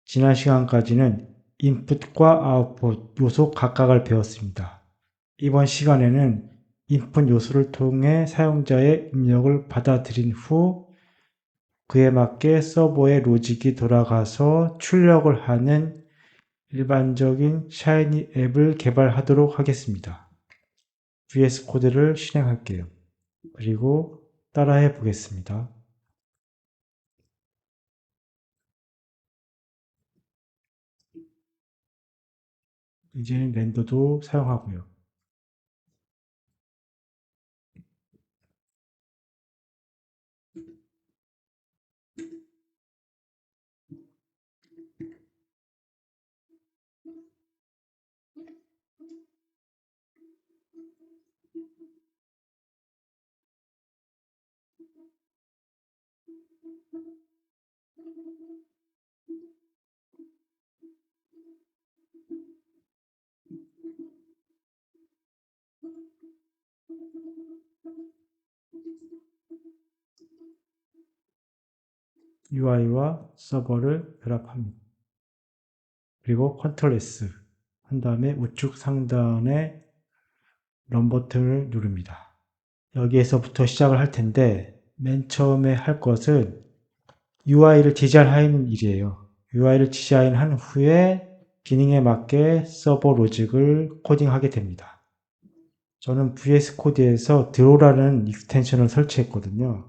지난 시간까지는 인풋과 아웃풋 요소 각각을 배웠습니다. 이번 시간에는 인풋 요소를 통해 사용자의 입력을 받아들인 후 그에 맞게 서버의 로직이 돌아가서 출력을 하는 일반적인 샤이니 앱을 개발하도록 하겠습니다. VS 코드를 실행할게요. 그리고 따라해 보겠습니다. 이제는 렌더도 사용하고요. UI와 서버를 결합합니다. 그리고 컨트롤 S 한 다음에 우측 상단에 런 버튼을 누릅니다. 여기에서부터 시작을 할 텐데 맨 처음에 할 것은 UI를 디자인하는 일이에요. UI를 디자인한 후에 기능에 맞게 서버 로직을 코딩하게 됩니다. 저는 VS 코드에서 드로우라는 익스텐션을 설치했거든요.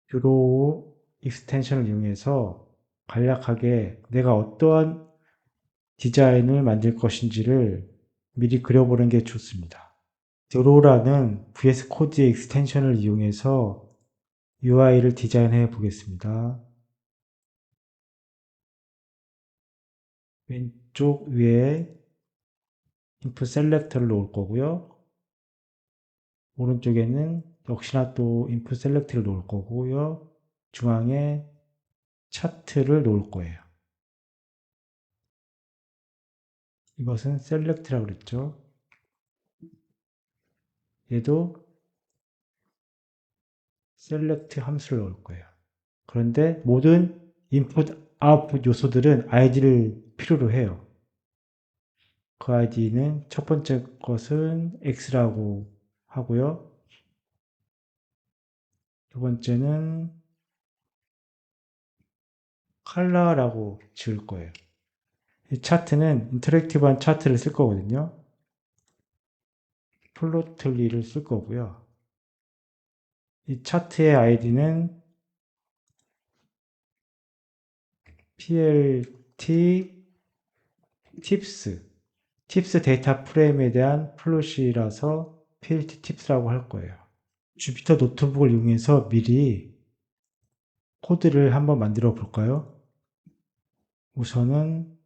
드로우 익스텐션을 이용해서 간략하게 내가 어떠한 디자인을 만들 것인지를 미리 그려보는 게 좋습니다. 드로우라는 VS 코드의 익스텐션을 이용해서 UI를 디자인해 보겠습니다. 왼쪽 위에 인풋 셀렉터를 놓을 거고요. 오른쪽에는 역시나 또 인풋 셀렉트를 놓을 거고요. 중앙에 차트를 놓을 거예요. 이것은 셀렉트라고 그랬죠. 얘도 셀렉트 함수를 넣을 거예요. 그런데 모든 인풋, 아웃풋 요소들은 아이디를 필요로 해요. 그 아이디는 첫 번째 것은 x라고 하고요. 두 번째는 컬러라고 지을 거예요. 이 차트는 인터랙티브한 차트를 쓸 거거든요. 플로틀리를 쓸 거고요. 이 차트의 아이디는 plt tips 데이터 프레임에 대한 플롯이라서 plt tips라고 할 거예요. 주피터 노트북을 이용해서 미리 코드를 한번 만들어 볼까요? 우선은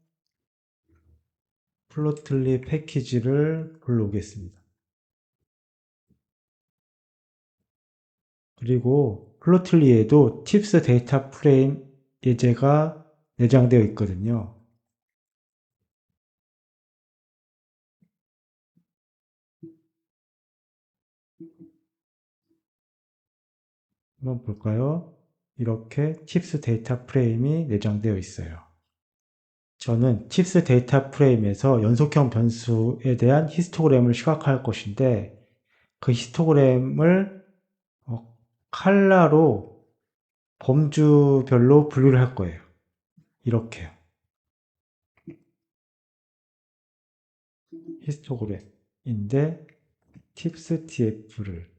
플로틀리 패키지를 불러오겠습니다. 그리고 플로틀리에도 팁스 데이터 프레임 예제가 내장되어 있거든요. 한번 볼까요? 이렇게 팁스 데이터 프레임이 내장되어 있어요. 저는 팁스 데이터 프레임에서 연속형 변수에 대한 히스토그램을 시각할 것인데 그 히스토그램을 컬러로 범주별로 분류를 할 거예요. 이렇게요. 히스토그램인데 팁스 tf를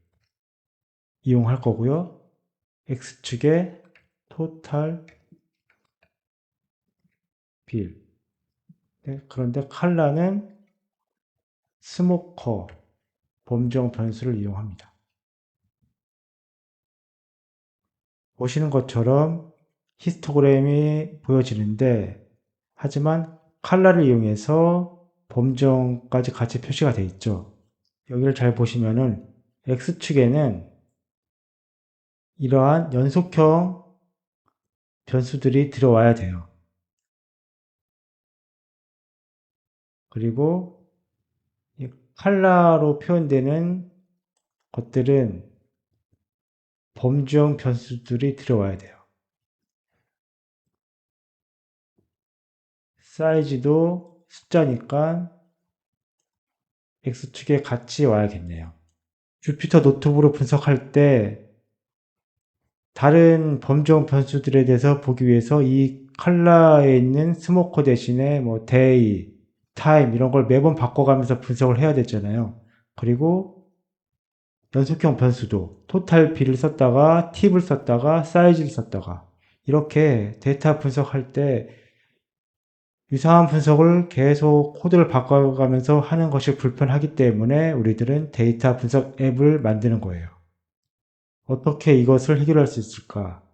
이용할 거고요. x축에 토탈 빌. 네, 그런데 컬러는 스모커 범정 변수를 이용합니다. 보시는 것처럼 히스토그램이 보여지는데 하지만 컬러를 이용해서 범정까지 같이 표시가 되어 있죠. 여기를 잘 보시면은 X축에는 이러한 연속형 변수들이 들어와야 돼요. 그리고 컬러로 표현되는 것들은 범주형 변수들이 들어와야 돼요. 사이즈도 숫자니까 X축에 같이 와야겠네요. 주피터 노트북으로 분석할 때 다른 범주형 변수들에 대해서 보기 위해서 이 컬러에 있는 스모커 대신에 뭐 day, time 이런 걸 매번 바꿔가면서 분석을 해야 되잖아요. 그리고 연속형 변수도 토탈 b를 썼다가 팁을 썼다가 사이즈를 썼다가 이렇게 데이터 분석할 때 유사한 분석을 계속 코드를 바꿔가면서 하는 것이 불편하기 때문에 우리들은 데이터 분석 앱을 만드는 거예요. 어떻게 이것을 해결할 수 있을까?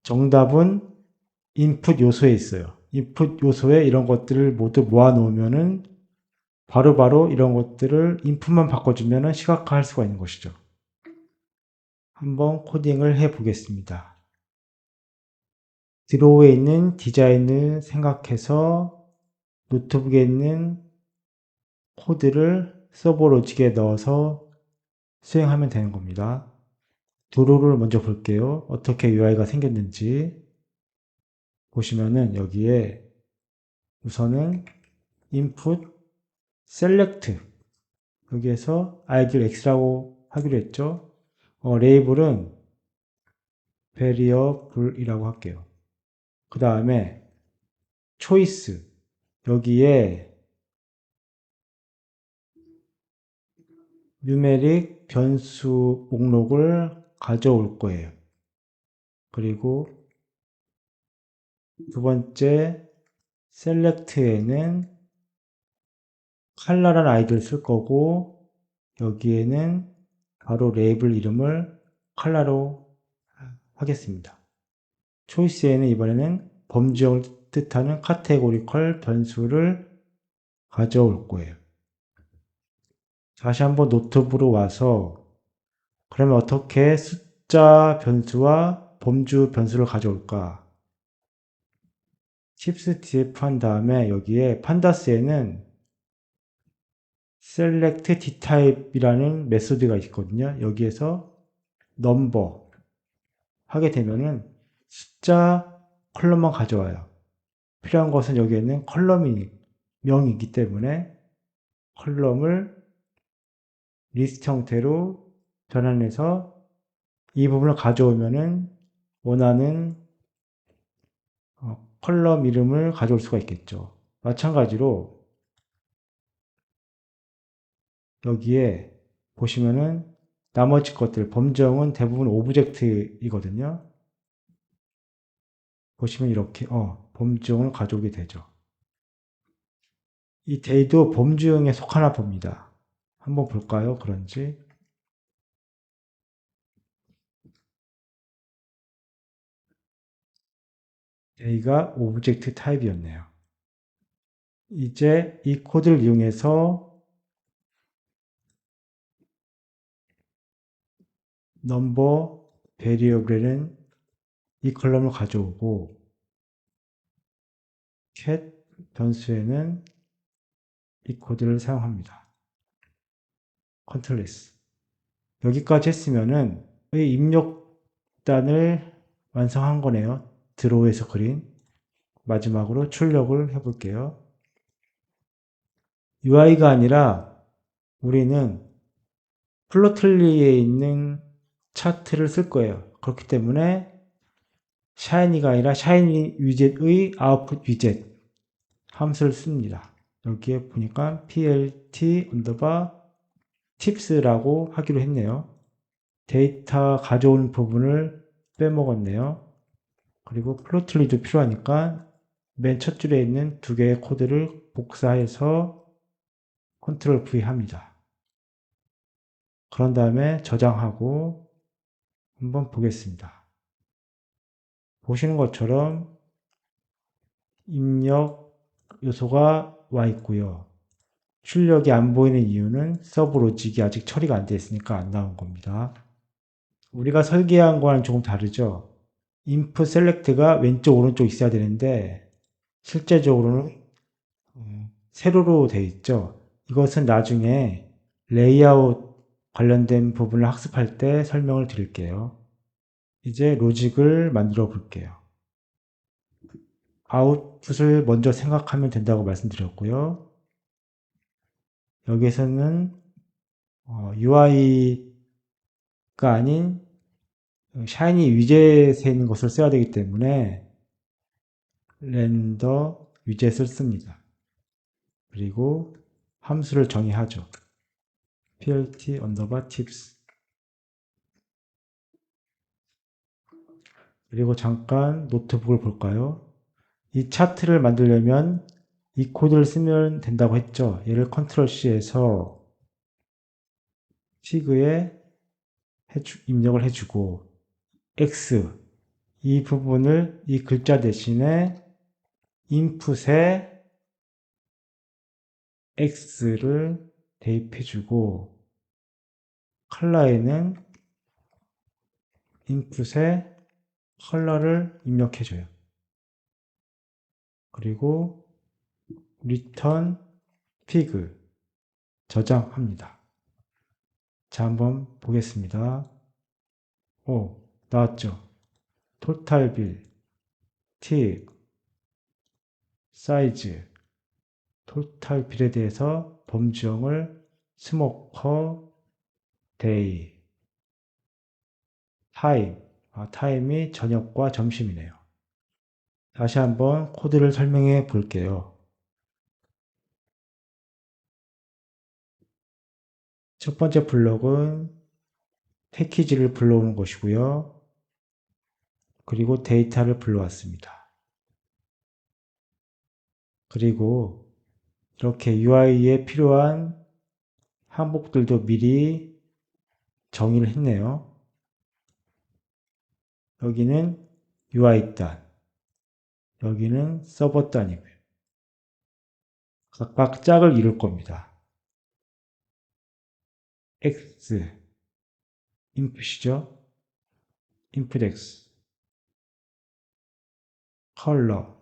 정답은 인풋 요소에 있어요. 인풋 요소에 이런 것들을 모두 모아 놓으면은 바로바로 이런 것들을 인풋만 바꿔주면은 시각화할 수가 있는 것이죠. 한번 코딩을 해 보겠습니다. 드로우에 있는 디자인을 생각해서 노트북에 있는 코드를 서버로직에 넣어서 수행하면 되는 겁니다. 드로우를 먼저 볼게요. 어떻게 UI가 생겼는지 보시면은 여기에 우선은 input select 여기에서 id를 x라고 하기로 했죠. 레이블은 variable이라고 할게요. 그 다음에 choice 여기에 numeric 변수 목록을 가져올 거예요. 그리고 두 번째 select에는 color라는 아이디를 쓸 거고 여기에는 바로 레이블 이름을 color로 하겠습니다. choice에는 이번에는 범주형을 뜻하는 categorical 변수를 가져올 거예요. 다시 한번 노트북으로 와서 그러면 어떻게 숫자 변수와 범주 변수를 가져올까? 칩스 df 한 다음에 여기에 판다스에는 select dtype이라는 메소드가 있거든요. 여기에서 number 하게 되면은 숫자 컬럼만 가져와요. 필요한 것은 여기에는 컬럼이 명이기 때문에 컬럼을 리스트 형태로 전환해서 이 부분을 가져오면은 원하는 컬럼 이름을 가져올 수가 있겠죠. 마찬가지로 여기에 보시면은 나머지 것들 범정은 대부분 오브젝트이거든요. 보시면 이렇게 범주형을 가져오게 되죠. 이 day도 범주형에 속하나 봅니다. 한번 볼까요? 그런지. day가 오브젝트 타입이었네요. 이제 이 코드를 이용해서 number variable에는 이 컬럼을 가져오고 cat 변수에는 이 코드를 사용합니다. 컨트롤 S. 여기까지 했으면은 이 입력단을 완성한 거네요. 드로우에서 그린. 마지막으로 출력을 해볼게요. UI가 아니라 우리는 플로틀리에 있는 차트를 쓸 거예요. 그렇기 때문에 샤이니가 아니라 샤이니 위젯의 아웃풋 위젯 함수를 씁니다. 여기에 보니까 plt tips라고 하기로 했네요. 데이터 가져오는 부분을 빼먹었네요. 그리고 플로틀리도 필요하니까 맨 첫 줄에 있는 두 개의 코드를 복사해서 컨트롤 V 합니다. 그런 다음에 저장하고 한번 보겠습니다. 보시는 것처럼 입력 요소가 와 있고요. 출력이 안 보이는 이유는 서브 로직이 아직 처리가 안 되어 있으니까 안 나온 겁니다. 우리가 설계한 거랑 조금 다르죠. input select가 왼쪽 오른쪽 있어야 되는데 실제적으로는 세로로 되어 있죠. 이것은 나중에 레이아웃 관련된 부분을 학습할 때 설명을 드릴게요. 이제 로직을 만들어 볼게요. 아웃풋을 먼저 생각하면 된다고 말씀드렸고요. 여기서는 UI가 아닌 샤이니 위젯에 있는 것을 써야 되기 때문에 렌더 위젯을 씁니다. 그리고 함수를 정의하죠. plt tips. 그리고 잠깐 노트북을 볼까요? 이 차트를 만들려면 이 코드를 쓰면 된다고 했죠. 얘를 컨트롤 C에서 피그에 입력을 해주고 X 이 부분을 이 글자 대신에 인풋에 X를 대입해주고 컬러에는 인풋에 컬러를 입력해줘요. 그리고 return pig 저장합니다. 자, 한번 보겠습니다. 오, 나왔죠? 토탈 빌, 팁, 사이즈, 토탈 빌에 대해서 범주형을 스모커, 데이, 타임, 타임이 저녁과 점심이네요. 다시 한번 코드를 설명해 볼게요. 첫 번째 블록은 패키지를 불러오는 것이고요. 그리고 데이터를 불러왔습니다. 그리고 이렇게 UI에 필요한 항목들도 미리 정의를 했네요. 여기는 UI 단, 여기는 서버 단이고요. 각각 짝을 이룰 겁니다. X, input이죠. input X, 컬러,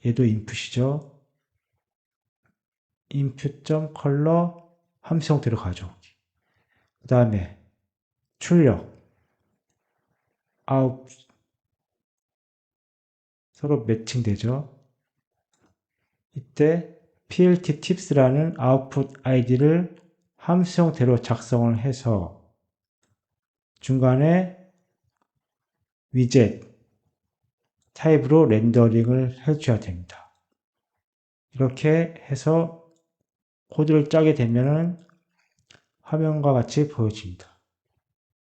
얘도 input이죠. input.color 함수 형태로 가져오기. 그 다음에 출력, out, 서로 매칭되죠. 이때 plt tips라는 아웃풋 아이디를 함수 형태로 작성을 해서 중간에 위젯 타입으로 렌더링을 해줘야 됩니다. 이렇게 해서 코드를 짜게 되면 화면과 같이 보여집니다.